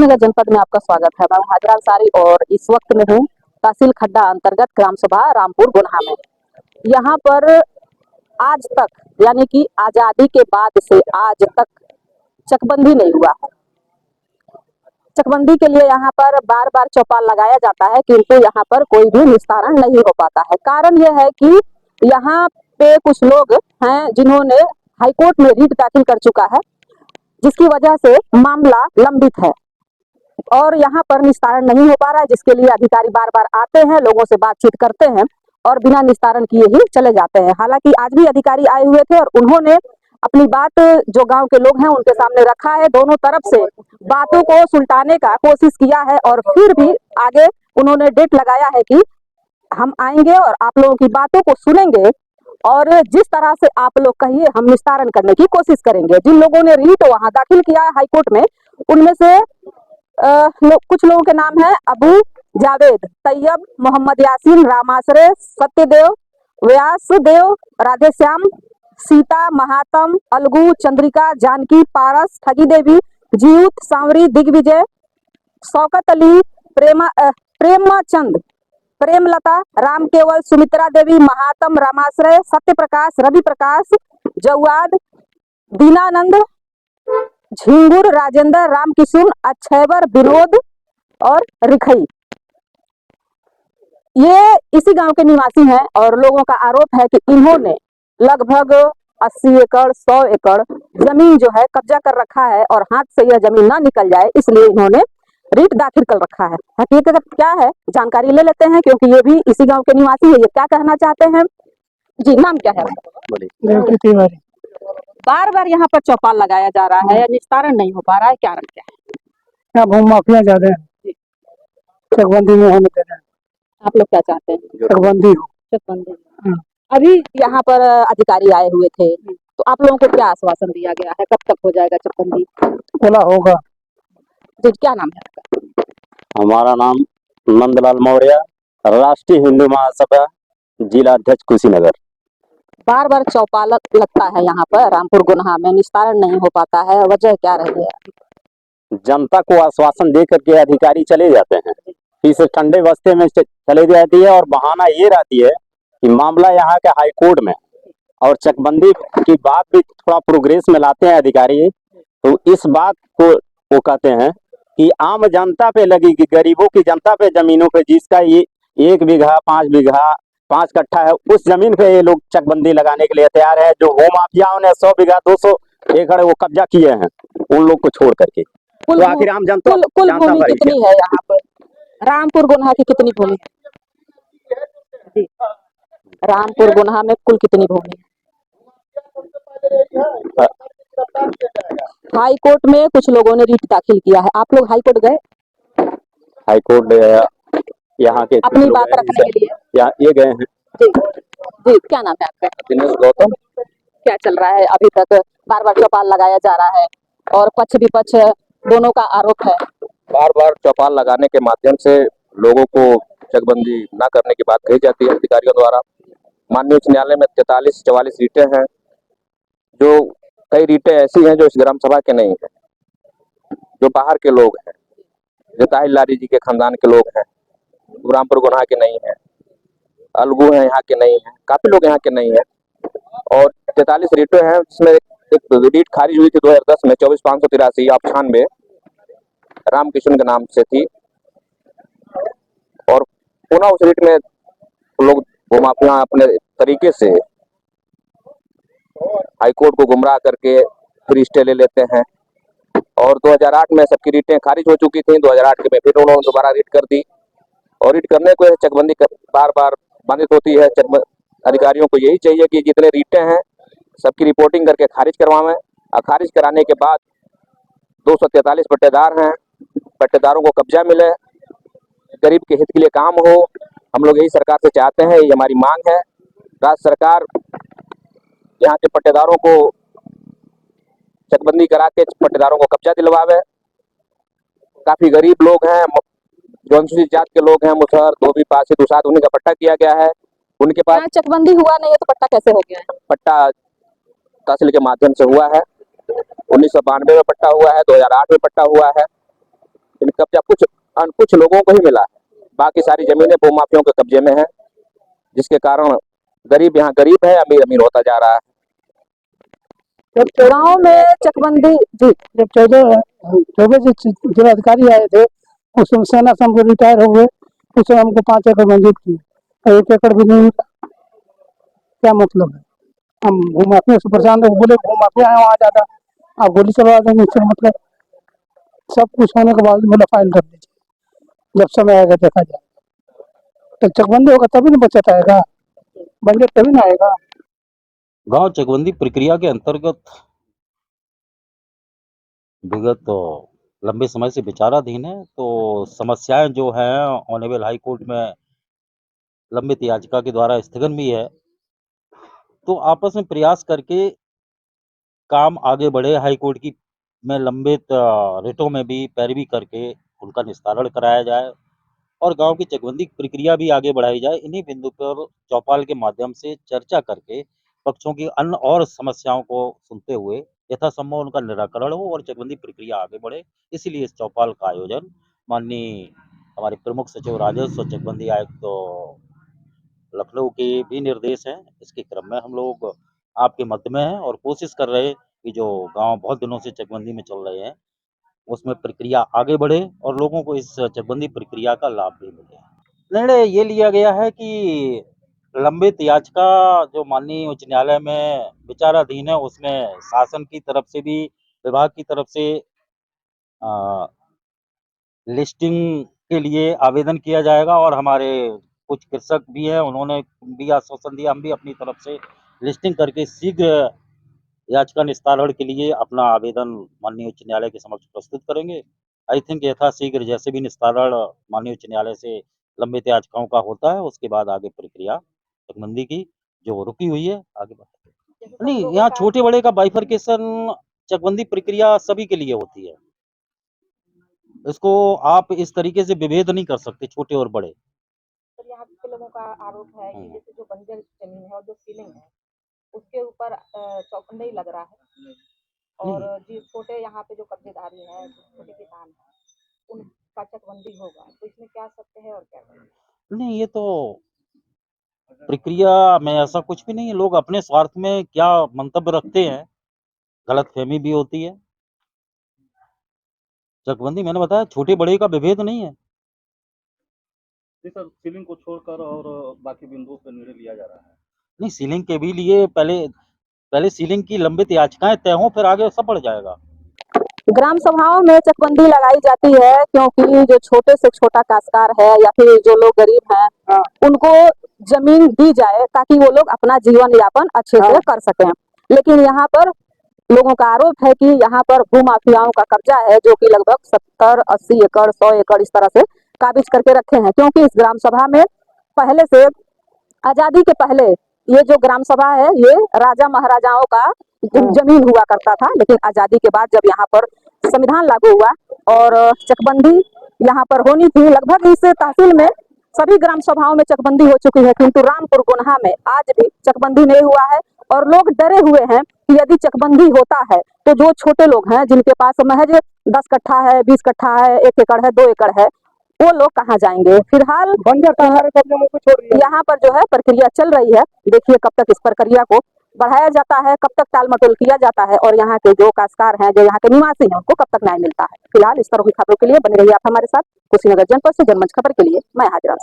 कुशीनगर जनपद में आपका स्वागत है। मैं हाजरा अंसारी और इस वक्त में हूँ तहसील खड्डा अंतर्गत ग्राम सभा रामपुर गुन्हा में। यहाँ पर आज तक यानी कि आजादी के बाद से आज तक चकबंदी नहीं हुआ है। चकबंदी के लिए यहाँ पर बार बार चौपाल लगाया जाता है, किंतु यहाँ पर कोई भी निस्तारण नहीं हो पाता है। कारण यह है कि यहाँ पे कुछ लोग हैं जिन्होंने हाईकोर्ट में रिट दाखिल कर चुका है, जिसकी वजह से मामला लंबित है और यहाँ पर निस्तारण नहीं हो पा रहा है, जिसके लिए अधिकारी बार बार आते हैं, लोगों से बातचीत करते हैं और बिना निस्तारण किए ही चले जाते हैं। हालांकि आज भी अधिकारी आए हुए थे और उन्होंने अपनी बात जो गांव के लोग हैं उनके सामने रखा है। दोनों तरफ से बातों को सुलटाने का कोशिश किया है और फिर भी आगे उन्होंने डेट लगाया है कि हम आएंगे और आप लोगों की बातों को सुनेंगे और जिस तरह से आप लोग कहिए हम निस्तारण करने की कोशिश करेंगे। जिन लोगों ने रीट वहां दाखिल किया है हाईकोर्ट में, उनमें से कुछ लोगों के नाम है अबू जावेद, तैयब, मोहम्मद यासीन, रामाश्रय, सत्यदेव, व्यासदेव, राधेश्याम, सीता, महात्म, अलगू, चंद्रिका, जानकी, पारस, ठगी देवी, जीउत, सांवरी, दिग्विजय, शौकत अली, प्रेमचंद, प्रेमलता, राम केवल, सुमित्रा देवी, महात्म, रामाश्रय, सत्य प्रकाश, रवि प्रकाश, जवाद, दीनानंद, झिंगुर, राजेंद्र, रामकिशुन, अक्षयवर, विनोद और रिखई, ये इसी गांव के निवासी हैं और लोगों का आरोप है कि इन्होंने लगभग 80 एकड़ 100 एकड़ जमीन जो है कब्जा कर रखा है और हाथ से यह जमीन ना निकल जाए, इसलिए इन्होंने रीट दाखिल कर रखा है। हकीकत क्या है जानकारी ले लेते हैं, क्योंकि ये भी इसी गांव के निवासी है। ये क्या कहना चाहते हैं जी? नाम क्या है? तिवारी। बार बार यहाँ पर चौपाल लगाया जा रहा है, निस्तारण नहीं हो पा रहा है, कारण क्या है? यहाँ भूमि माफिया ज्यादा है, चकबंदी में होने दे रहे हैं। आप लोग क्या चाहते हैं? चकबंदी हो। चकबंदी। अभी यहाँ पर अधिकारी आए हुए थे, तो आप लोगों को क्या आश्वासन दिया गया है? कब तक हो जाएगा चकबंदी? बोला होगा। जी, क्या नाम है आपका? हमारा नाम नंदलाल मौर्य, राष्ट्रीय हिंदू महासभा जिला अध्यक्ष कुशीनगर। बार बार चौपाल लगता है यहाँ पर रामपुर गुन्हा में, निस्तारण नहीं हो पाता है, वजह क्या रही है? जनता को आश्वासन दे करके अधिकारी चले जाते हैं, इस ठंडे बस्ते में चले जाती है और बहाना ये रहती है कि मामला यहाँ के हाईकोर्ट में और चकबंदी की बात भी थोड़ा प्रोग्रेस में लाते हैं अधिकारी। तो इस बात को वो कहते हैं कि आम जनता पे लगी, कि गरीबों की जनता पे जमीनों पे जिसका ये 1 बीघा 5 बीघा 5 कट्ठा है, उस जमीन पे ये लोग चकबंदी लगाने के लिए तैयार है। जो भू माफियाओं ने 100 बीघा 200 एकड़ वो कब्जा किए हैं, उन लोग को छोड़ करके तो आखिर आम जनता कुल भूमि कितनी है यहाँ पर? रामपुर गुन्हा की कितनी भूमि है? रामपुर गुन्हा में कुल कितनी भूमि है? हाई कोर्ट में कुछ लोगों ने रिट दाखिल किया है, आप लोग हाई कोर्ट गए? हाईकोर्ट यहाँ के अपनी बात रखने के लिए यहाँ ये गए हैं। जी जी, क्या नाम है आपका? दिनेश गौतम। क्या चल रहा है अभी तक? बार बार चौपाल लगाया जा रहा है और पक्ष विपक्ष दोनों का आरोप है। बार बार चौपाल लगाने के माध्यम से लोगों को चकबंदी न करने की बात कही जाती है अधिकारियों द्वारा। माननीय उच्च न्यायालय में 43-44 रीटें हैं, जो कई रीटें ऐसी हैं जो इस ग्राम सभा के नहीं है, जो बाहर के लोग हैं, जो ताहिर लारी जी के खानदान के लोग हैं, रामपुर गुन्हा के नहीं है, अलगू हैं यहाँ के नहीं है, काफी लोग यहाँ के नहीं है। और 43 रीटें हैं, जिसमें एक रीट खारिज हुई थी 2010 में 24,583 आप 96 रामकिशुन के नाम से थी, और पुनः उस रीट में लोग भूमाफिया अपने तरीके से हाईकोर्ट को गुमराह करके फिर स्टे ले लेते हैं। और 2008 में सबकी रीटें खारिज हो चुकी थी, 2008 में फिर उन्होंने दोबारा रीट कर दी और रीट करने को चकबंदी बार बार बाधित होती है। अधिकारियों को यही चाहिए कि जितने रीटें हैं सबकी रिपोर्टिंग करके खारिज करवाएं, और खारिज कराने के बाद 243 पट्टेदार हैं, पट्टेदारों को कब्जा मिले, गरीब के हित के लिए काम हो। हम लोग यही सरकार से चाहते हैं, ये हमारी मांग है। राज्य सरकार यहाँ के पट्टेदारों को चकबंदी करा के पट्टेदारों को कब्जा दिलवावे। काफी गरीब लोग हैं, जो अनुसूचित जाति के लोग हैं, मुसहर, धोबी, पासी, दुसाध, उन्हीं का पट्टा किया गया है। उनके पास चकबंदी हुआ नहीं है तो पट्टा कैसे हो गया है? पट्टा तहसील के माध्यम से हुआ है। 1992 में पट्टा हुआ है, 2008 में पट्टा हुआ है। कुछ लोगों को ही मिला है, बाकी सारी जमीनें भूमाफियोओं के कब्जे में है, जिसके कारण गरीब यहाँ गरीब है, अमीर अमीर होता जा रहा है। गाँव में चकबंदी जी जब चौबे जी जिलाधिकारी आए थे उस समय सेना से हमको रिटायर हो गए, उस समय हमको 5 एकड़ मंजूर किए, 1 एकड़ भी नहीं मिला। क्या मतलब है? हम भूमाफिया से परेशान थे, बोले भूमाफिया है वहाँ ज्यादा, आप गोली चलवा देंगे, इससे मतलब सब कुछ होने के बाद बोला फाइल कर दीजिए, जब समय आएगा देखा जाए। तो चकबंदी होगा तभी ना बचत आएगा, बजट तभी ना आएगा। गांव चकबंदी प्रक्रिया के अंतर्गत विगत लंबे समय से विचाराधीन है। तो समस्याएं जो हैं ऑनरेबल हाई कोर्ट में लंबित याचिका के द्वारा स्थगन भी है, तो आपस में प्रयास करके काम आगे बढ़े। हाई कोर्ट की में लंबित रिटों में भी पैरवी करके उनका निस्तारण कराया जाए और गांव की चकबंदी प्रक्रिया भी आगे बढ़ाई जाए। इन्हीं बिंदु पर चौपाल के माध्यम से चर्चा करके पक्षों की अन्य और समस्याओं को सुनते हुए यथासंभव उनका निराकरण हो और चकबंदी प्रक्रिया आगे बढ़े। इसीलिए इस चौपाल का आयोजन माननीय हमारे प्रमुख सचिव राजस्व और चकबंदी आयुक्त तो लखनऊ के भी निर्देश हैं। इसके क्रम में हम लोग आपके मध्य में हैं और कोशिश कर रहे हैं कि जो गांव बहुत दिनों से चकबंदी में चल रहे हैं उसमें प्रक्रिया आगे बढ़े और लोगों को इस चकबंदी प्रक्रिया का लाभ भी मिले। निर्णय ये लिया गया है कि लंबित याचिका जो माननीय उच्च न्यायालय में विचाराधीन है उसमें शासन की तरफ से भी विभाग की तरफ से लिस्टिंग के लिए आवेदन किया जाएगा और हमारे कुछ कृषक भी हैं, उन्होंने भी आश्वासन दिया, हम भी अपनी तरफ से लिस्टिंग करके शीघ्र याचिका निस्तारण के लिए अपना आवेदन माननीय उच्च न्यायालय के समक्ष प्रस्तुत करेंगे। आई थिंक यथाशीघ्र जैसे भी निस्तारण माननीय उच्च न्यायालय से लंबित याचिकाओं का होता है उसके बाद आगे प्रक्रिया चकबंदी की जो रुकी हुई है आगे बढ़ेगी। नहीं, यहाँ छोटे बड़े का बाइफरकेशन चकबंदी प्रक्रिया सभी के लिए होती है, इसको आप इस तरीके से विभेद नहीं कर सकते छोटे और बड़े। सर यहाँ के लोगों का आरोप है कि जैसे जो बंजर जमीन है और जो सीलिंग है उसके ऊपर चौखंडे लग रहा है और जो छोटे यहाँ पे जो कब्जेदारी है छोटे किसान है उनका चकबंदी होगा, तो इसमें क्या सत्य है और क्या गलत? नहीं, ये तो प्रक्रिया में ऐसा कुछ भी नहीं है। लोग अपने स्वार्थ में क्या मंतव्य रखते हैं, गलतफहमी भी होती है। चकबंदी मैंने बताया छोटे बड़े का विभेद नहीं है। जी सर, सीलिंग को छोड़कर और बाकी बिंदुओं पर निर्णय लिया जा रहा है। नहीं, सीलिंग के भी लिए पहले सीलिंग की लंबित याचिकाएं तय हों फिर आगे सब बढ़ जाएगा। ग्राम सभाओं में चकबंदी लगाई जाती है क्योंकि जो छोटे से छोटा काश्तकार है या फिर जो लोग गरीब हैं उनको जमीन दी जाए ताकि वो लोग अपना जीवन यापन अच्छे से कर सकें। लेकिन यहाँ पर लोगों का आरोप है कि यहाँ पर भूमाफियाओं का कब्जा है जो कि लगभग 70-80 एकड़ 100 एकड़ इस तरह से काबिज करके रखे हैं। क्योंकि इस ग्राम सभा में पहले से आजादी के पहले ये जो ग्राम सभा है ये राजा महाराजाओं का जमीन हुआ करता था, लेकिन आजादी के बाद जब यहाँ पर संविधान लागू हुआ और चकबंदी यहाँ पर होनी थी, लगभग इस तहसील में सभी ग्राम सभाओं में चकबंदी हो चुकी है, किंतु रामपुर गोन्हा में आज भी चकबंदी नहीं हुआ है और लोग डरे हुए हैं कि यदि चकबंदी होता है तो जो छोटे लोग हैं जिनके पास महज 10 कट्ठा है, 20 कट्ठा है, 1 एकड़ है, 2 एकड़ है, वो लोग कहाँ जाएंगे। फिलहाल यहाँ पर जो है प्रक्रिया चल रही है, देखिए कब तक इस प्रक्रिया को बढ़ाया जाता है, कब तक टाल मटोल किया जाता है और यहाँ के जो काश्तकार हैं जो यहाँ के निवासी हैं उनको कब तक न्याय मिलता है। फिलहाल इस तरह की खबरों के लिए बने रहिए आप हमारे साथ। कुशीनगर जनपद से जनमंच खबर के लिए मैं हाजिर हूं।